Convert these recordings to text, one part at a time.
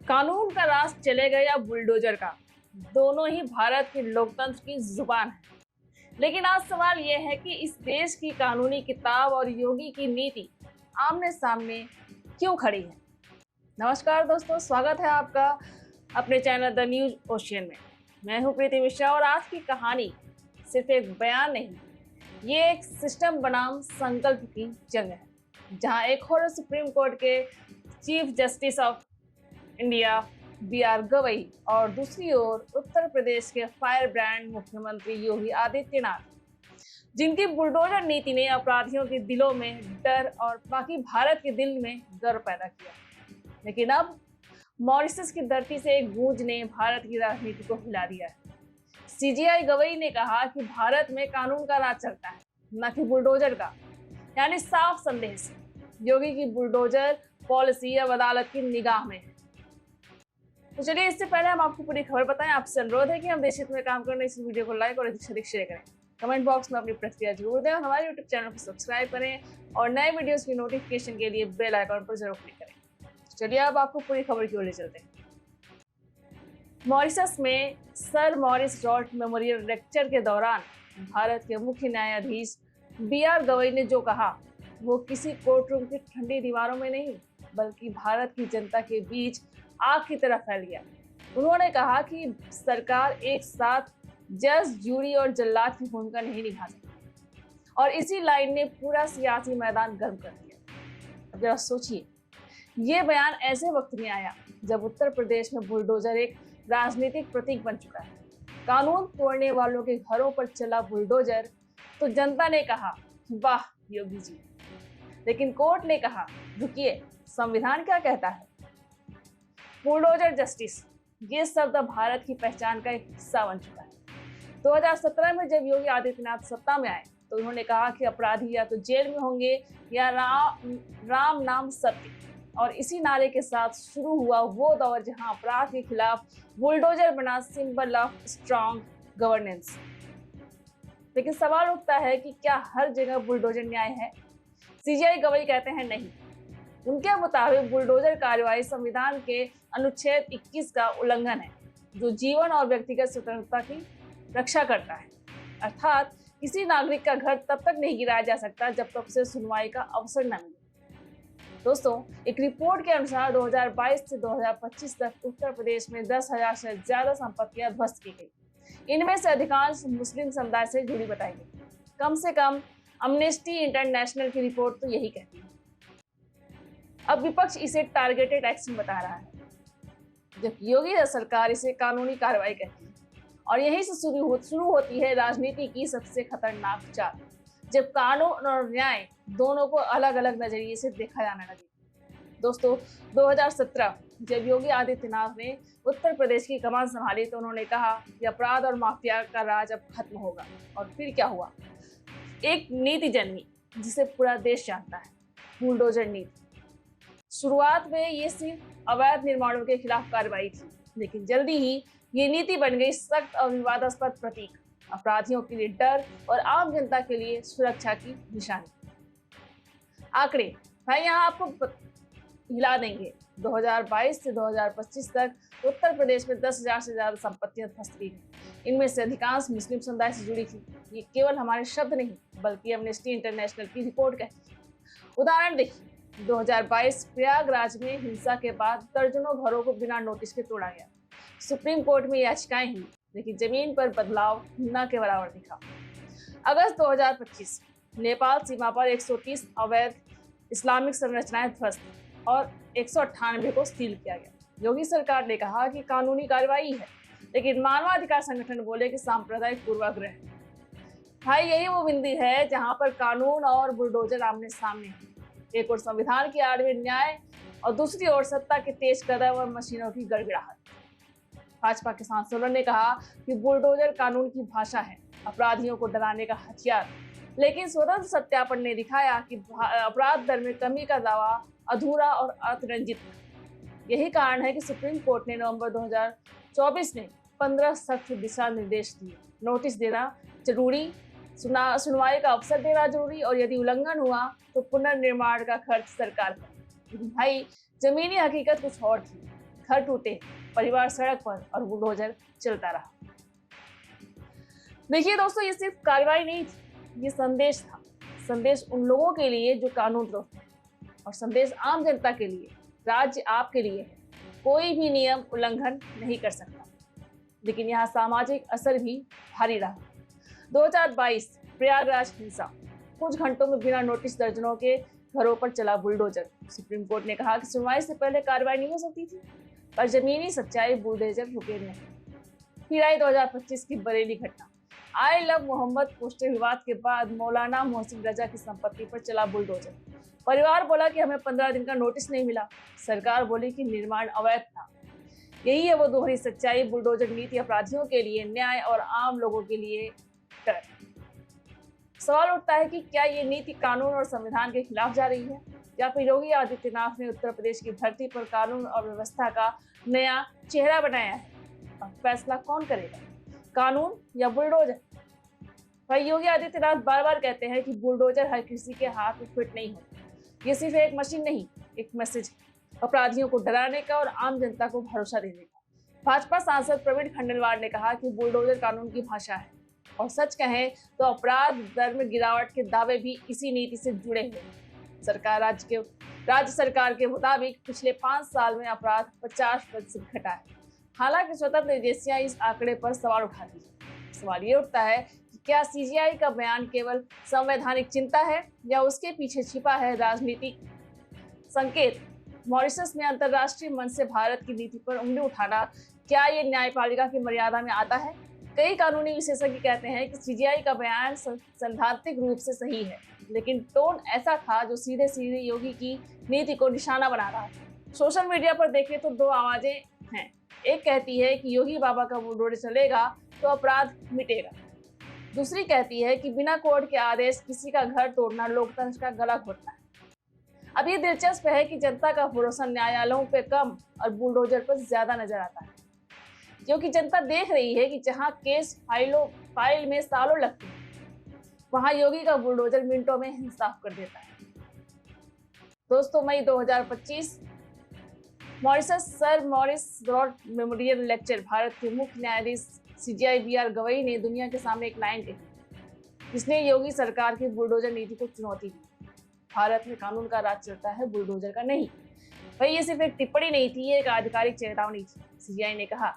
कानून का राज चलेगा या बुलडोजर का, दोनों ही भारत के लोकतंत्र की जुबान है। लेकिन आज सवाल यह है कि इस देश की कानूनी किताब और योगी की नीति आमने सामने क्यों खड़ी है। नमस्कार दोस्तों, स्वागत है आपका अपने चैनल द न्यूज ओशियन में। मैं हूं प्रीति मिश्रा और आज की कहानी सिर्फ एक बयान नहीं, ये एक सिस्टम बनाम संकल्प की जंग है, जहां एक और सुप्रीम कोर्ट के chief justice of India B R. Gavai और दूसरी ओर उत्तर प्रदेश के फायर ब्रांड मुख्यमंत्री योगी आदित्यनाथ, जिनकी बुलडोजर नीति ने अपराधियों के दिलों में डर और बाकी भारत के दिल में गर्व पैदा किया। लेकिन अब मॉरिशस की धरती से एक गूंज ने भारत की राजनीति को हिला दिया है। सीजेआई गवई ने कहा कि भारत में कानून का राज चलता है, न कि बुलडोजर का। यानी साफ संदेश, योगी की बुलडोजर पॉलिसी अब अदालत की निगाह में है। तो चलिए, इससे पहले हम आपको पूरी खबर बताएं, आपसे अनुरोध है कि हम देश हित में काम करने इस वीडियो को लाइक और अधिक से अधिक शेयर करें। कमेंट बॉक्स में अपनी प्रतिक्रिया जरूर दें और हमारे यूट्यूब चैनल को सब्सक्राइब करें और नए वीडियोस की नोटिफिकेशन के लिए बेल आइकन पर जरूर क्लिक करें। चलिए, अब आपको पूरी खबर की ओर ले चलते हैं। मॉरिशस में sir Maurice Rault memorial lecture के दौरान भारत के मुख्य न्यायाधीश बी.आर. गवई ने जो कहा, वो किसी कोर्ट रूम की ठंडी दीवारों में नहीं, बल्कि भारत की जनता के बीच आग की तरह फैल गया। उन्होंने कहा कि सरकार एक साथ जज, जूरी और जल्लाद की भूमिका नहीं निभा सकती, और इसी लाइन ने पूरा सियासी मैदान गर्म कर दिया। अब जरा सोचिए, ये बयान ऐसे वक्त में आया जब उत्तर प्रदेश में बुलडोजर एक राजनीतिक प्रतीक बन चुका है। कानून तोड़ने वालों के घरों पर चला बुलडोजर, तो जनता ने कहा वाह योगी जी, लेकिन कोर्ट ने कहा रुकिए, संविधान क्या कहता है। बुलडोजर जस्टिस, ये शब्द भारत की पहचान का एक हिस्सा बन चुका है। 2017 में जब योगी आदित्यनाथ सत्ता में आए तो उन्होंने कहा कि अपराधी या तो जेल में होंगे या राम नाम सत्य, और इसी नारे के साथ शुरू हुआ वो दौर जहां अपराध के खिलाफ बुलडोजर बना सिंबल ऑफ स्ट्रॉन्ग गवर्नेंस। लेकिन सवाल उठता है कि क्या हर जगह बुलडोजर न्याय है। सीजेआई गवई कहते हैं नहीं। उनके मुताबिक बुलडोजर कार्रवाई संविधान के अनुच्छेद 21 का उल्लंघन है, जो जीवन और व्यक्तिगत स्वतंत्रता की रक्षा करता है। अर्थात किसी नागरिक का घर तब तक नहीं गिराया जा सकता जब तक उसे सुनवाई का अवसर न मिले। दोस्तों, एक रिपोर्ट के अनुसार 2022 से 2025 तक उत्तर प्रदेश में 10,000 से ज्यादा संपत्तियां ध्वस्त की गई। इनमें से अधिकांश मुस्लिम समुदाय से जुड़ी बताई गई। कम से कम अम्नेस्टी इंटरनेशनल की रिपोर्ट तो यही कहती है। अब विपक्ष इसे टारगेटेड एक्शन बता रहा है, जबकि योगी सरकार इसे कानूनी कार्रवाई कहती है। और यहीं से शुरू होती है राजनीति की सबसे खतरनाक चाल, जब कानून और न्याय दोनों को अलग अलग नजरिए से देखा जाने लगे। दोस्तों, 2017 जब योगी आदित्यनाथ ने उत्तर प्रदेश की कमान संभाली तो उन्होंने कहा कि अपराध और माफिया का राज अब खत्म होगा। और फिर क्या हुआ? एक नीति जन्मी जिसे पूरा देश जानता है, बुलडोजर नीति। शुरुआत में ये सिर्फ अवैध निर्माणों के खिलाफ कार्रवाई थी, लेकिन जल्दी ही ये नीति बन गई सख्त और विवादास्पद प्रतीक, अपराधियों के लिए डर और आम जनता के लिए सुरक्षा की निशानी। आंकड़े भाई यहाँ आपको हिला देंगे। 2022 से 2025 तक उत्तर प्रदेश में 10,000 से ज्यादा संपत्तियां ध्वस्त की गई। इनमें से अधिकांश मुस्लिम समुदाय से जुड़ी थी। ये केवल हमारे शब्द नहीं, बल्कि अम्नेस्टी इंटरनेशनल की रिपोर्ट कहती है। उदाहरण देखिए, 2022 प्रयागराज में हिंसा के बाद दर्जनों घरों को बिना नोटिस के तोड़ा गया। सुप्रीम कोर्ट में याचिकाएं हुई, लेकिन जमीन पर बदलाव न के बराबर दिखा। अगस्त 2025 नेपाल सीमा पर 130 अवैध इस्लामिक संरचनाएं ध्वस्त और 198 को सील किया गया। योगी सरकार ने कहा कि कानूनी कार्रवाई है, लेकिन मानवाधिकार संगठन बोले कि सांप्रदायिक पूर्वाग्रह है। भाई, यही वो बिंदु है जहां पर कानून और बुलडोजर आमने सामने है। एक और संविधान की आड़ में न्याय और दूसरी ओर सत्ता के तेज कदम और मशीनों की गड़गड़ाहट। भाजपा के सांसदों ने कहा कि बुलडोजर कानून की भाषा है, अपराधियों को डराने का हथियार। लेकिन स्वतंत्र सत्यापन ने दिखाया कि अपराध दर में कमी का दावा अधूरा और अतिरंजित था। यही कारण है कि सुप्रीम कोर्ट ने नवंबर 2024 में 15 सख्त दिशा निर्देश दिए। नोटिस देना जरूरी, सुनवाई का अवसर देना जरूरी, और यदि उल्लंघन हुआ तो पुनर्निर्माण का खर्च सरकार पर। भाई, जमीनी हकीकत कुछ और थी। घर टूटे, परिवार सड़क पर और बुलडोजर चलता रहा। देखिए दोस्तों, ये सिर्फ कार्रवाई नहीं थी, ये संदेश था। संदेश उन लोगों के लिए जो कानून तोड़ते हैं और संदेश आम जनता के लिए, राज्य आपके लिए है। कोई भी नियम उल्लंघन नहीं कर सकता। लेकिन यहाँ सामाजिक असर भी भारी रहा। 2022 प्रयागराज हिंसा, कुछ घंटों में बिना नोटिस दर्जनों के घरों पर चला बुलडोजर। सुप्रीम कोर्ट ने कहा कि सुनवाई से पहले कार्रवाई नहीं हो सकती थी, पर जमीनी सच्चाई बुलडोजर रुके नहीं। फिर आई 2025 की बरेली घटना। आई लव मोहम्मद पोस्टर विवाद के बाद मौलाना मोहसिन रजा की संपत्ति पर चला बुलडोजर। परिवार बोला कि हमें 15 दिन का नोटिस नहीं मिला, सरकार बोली कि निर्माण अवैध था। यही है वो दोहरी सच्चाई। बुलडोजर नीति अपराधियों के लिए न्याय और आम लोगों के लिए डर। सवाल उठता है कि क्या ये नीति कानून और संविधान के खिलाफ जा रही है, या फिर योगी आदित्यनाथ ने उत्तर प्रदेश की धरती पर कानून और व्यवस्था का नया चेहरा बनाया है। अब फैसला कौन करेगा, कानून या बुलडोजर? भाई योगी आदित्यनाथ बार बार कहते हैं कि बुलडोजर हर किसी के हाथ में फिट नहीं होता। ये सिर्फ एक मशीन नहीं, एक मैसेज है, अपराधियों को डराने का और आम जनता को भरोसा देने का। भाजपा सांसद प्रवीण खंडेलवाल ने कहा कि बुलडोजर कानून की भाषा है, और सच कहें तो अपराध दर में गिरावट के दावे भी इसी नीति से जुड़े हुए हैं। राज्य सरकार के मुताबिक पिछले 5 साल में अपराध 50% घटा है। हालांकि स्वतंत्र एजेंसियां इस आंकड़े पर सवाल उठाती है। सवाल ये उठता है कि क्या सीजीआई का बयान केवल संवैधानिक चिंता है, या उसके पीछे छिपा है राजनीतिक संकेत? मॉरिशस में अंतर्राष्ट्रीय मंच से भारत की नीति पर उंगली उठाना, क्या ये न्यायपालिका की मर्यादा में आता है? कई कानूनी विशेषज्ञ कहते हैं कि सीजीआई का बयान सैद्धांतिक रूप से सही है, लेकिन टोन ऐसा था जो सीधे सीधे योगी की नीति को निशाना बना रहा था। सोशल मीडिया पर देखें तो 2 आवाजें हैं। एक कहती है कि योगी बाबा का बुलडोजर चलेगा तो अपराध मिटेगा। दूसरी कहती है कि बिना कोर्ट के आदेश किसी का घर तोड़ना लोकतंत्र का गला घोटना है। अब ये दिलचस्प है कि जनता का भरोसा न्यायालयों पे कम और बुलडोजर पर ज्यादा नजर आता है, क्योंकि जनता देख रही है कि जहां केस फाइल में सालों लगते हैं, वहां योगी का बुलडोजर मिनटों में इंसाफ कर देता है। दोस्तों, मई 2025 Mauritius sir Morris rod memorial lecture. Bharat के मुख्य न्यायाधीश सीजीआई बीआर गवई ने दुनिया के सामने एक लाइन कही, जिसने योगी सरकार की बुलडोजर नीति को चुनौती दी। भारत में कानून का राज चलता है, बुलडोजर का नहीं। भाई ये सिर्फ एक टिप्पणी नहीं थी, ये एक आधिकारिक चेतावनी थी। सीजीआई ने कहा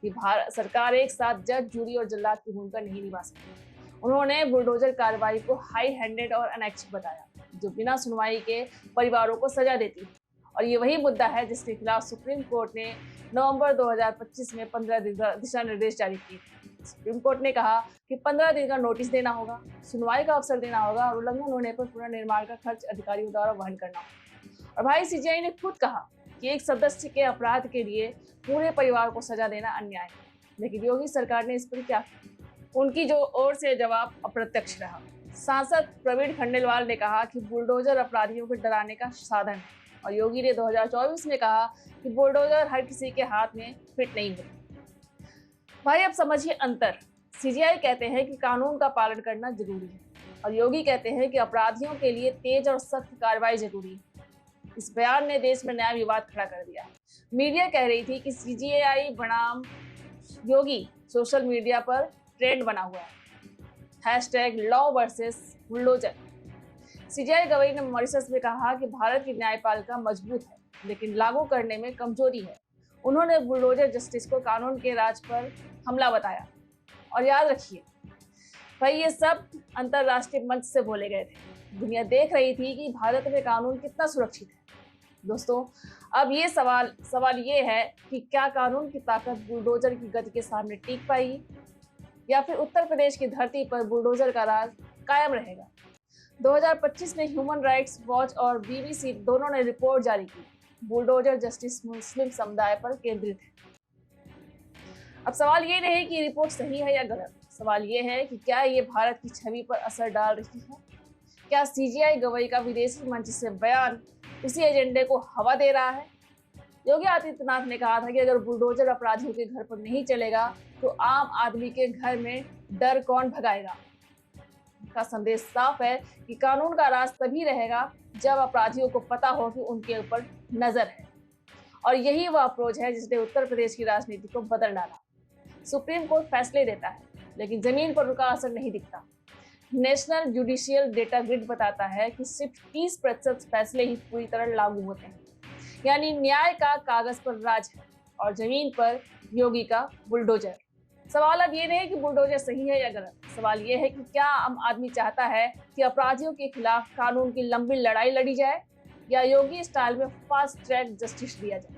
कि भारत सरकार एक साथ जज, जूरी और जल्लाद की भूमिका नहीं निभा सकती। उन्होंने बुलडोजर कार्रवाई को हाई हैंडेड और अनैच्छिक बताया, जो बिना सुनवाई के परिवारों को सजा देती है। और ये वही मुद्दा है जिसके खिलाफ सुप्रीम कोर्ट ने नवंबर 2025 में 15 दिशा निर्देश जारी किए। सुप्रीम कोर्ट ने कहा कि 15 दिन का नोटिस देना होगा, सुनवाई का अवसर देना होगा और उल्लंघन होने पर पुनर्निर्माण का खर्च अधिकारियों द्वारा वहन करना होगा। और भाई सीजीआई ने खुद कहा कि एक सदस्य के अपराध के लिए पूरे परिवार को सजा देना अन्याय है। लेकिन योगी सरकार ने इस पर क्या किया? उनकी जो ओर से जवाब अप्रत्यक्ष रहा। सांसद प्रवीण खंडेलवाल ने कहा कि बुलडोजर अपराधियों को डराने का साधन है, और योगी ने 2024 में कहा कि बुलडोजर हर किसी के हाथ में फिट नहीं होती। भाई अब समझिए अंतर। सीजीआई कहते हैं कि कानून का पालन करना जरूरी है, और योगी कहते हैं कि अपराधियों के लिए तेज और सख्त कार्रवाई जरूरी है। इस बयान ने देश में नया विवाद खड़ा कर दिया। मीडिया कह रही थी कि सीजीआई बनाम योगी सोशल मीडिया पर ट्रेंड बना हुआ है, #law versus bulldozer. CGI Gavai ने मॉरिशस में कहा कि भारत की न्यायपालिका मजबूत है, लेकिन लागू करने में कमजोरी है। उन्होंने बुलडोजर जस्टिस को कानून के राज पर हमला बताया। और याद रखिए भाई, ये सब अंतर्राष्ट्रीय मंच से बोले गए थे। दुनिया देख रही थी कि भारत में कानून कितना सुरक्षित है। दोस्तों, अब ये सवाल ये है कि क्या कानून की ताकत बुलडोजर की गति के सामने टिक पाएगी, या फिर उत्तर प्रदेश की धरती पर बुलडोजर का राज कायम रहेगा? 2025 में ह्यूमन राइट्स वॉच और बीबीसी दोनों ने रिपोर्ट जारी की। बुलडोजर जस्टिस मुस्लिम समुदाय पर केंद्रित है। अब सवाल ये नहीं कि रिपोर्ट सही है या गलत, सवाल ये है कि क्या ये भारत की छवि पर असर डाल रही है? क्या सीजीआई गवई का विदेशी मंच से बयान उसी एजेंडे को हवा दे रहा है? योगी आदित्यनाथ ने कहा था कि अगर बुलडोजर अपराधियों के घर पर नहीं चलेगा तो आम आदमी के घर में डर कौन भगाएगा। का संदेश साफ है कि कानून का राज तभी रहेगा जब अपराधियों को पता हो कि उनके ऊपर नजर है। और यही वह अप्रोच है जिसने उत्तर प्रदेश की राजनीति को बदल डाला। सुप्रीम कोर्ट फैसले देता है, लेकिन जमीन पर उनका असर नहीं दिखता। नेशनल जुडिशियल डेटा ग्रिड बताता है कि सिर्फ 30% फैसले ही पूरी तरह लागू होते हैं। यानी न्याय का कागज पर राज है और जमीन पर योगी का बुलडोजर। सवाल अब ये नहीं कि बुलडोजर सही है या गलत, सवाल ये है कि क्या आम आदमी चाहता है कि अपराधियों के खिलाफ कानून की लंबी लड़ाई लड़ी जाए या योगी स्टाइल में फास्ट ट्रैक जस्टिस दिया जाए।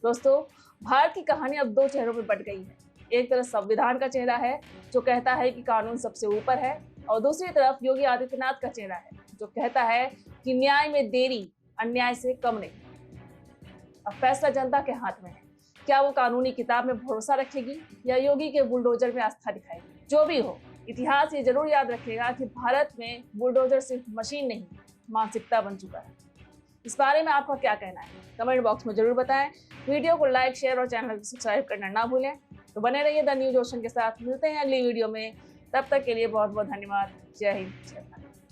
दोस्तों, भारत की कहानी अब दो चेहरों में बट गई है। एक तरफ संविधान का चेहरा है जो कहता है कि कानून सबसे ऊपर है, और दूसरी तरफ योगी आदित्यनाथ का चेहरा है जो कहता है कि न्याय में देरी अन्याय से कम नहीं। अब फैसला जनता के हाथ में है। क्या वो कानूनी किताब में भरोसा रखेगी या योगी के बुलडोजर में आस्था दिखाएगी? जो भी हो, इतिहास ये जरूर याद रखेगा कि भारत में बुलडोजर सिर्फ मशीन नहीं, मानसिकता बन चुका है। इस बारे में आपका क्या कहना है? कमेंट बॉक्स में जरूर बताएं। वीडियो को लाइक, शेयर और चैनल को सब्सक्राइब करना ना भूलें। तो बने रहिए द न्यूज ओशन के साथ। मिलते हैं अगली वीडियो में, तब तक के लिए बहुत बहुत धन्यवाद। जय हिंद, जय भारत।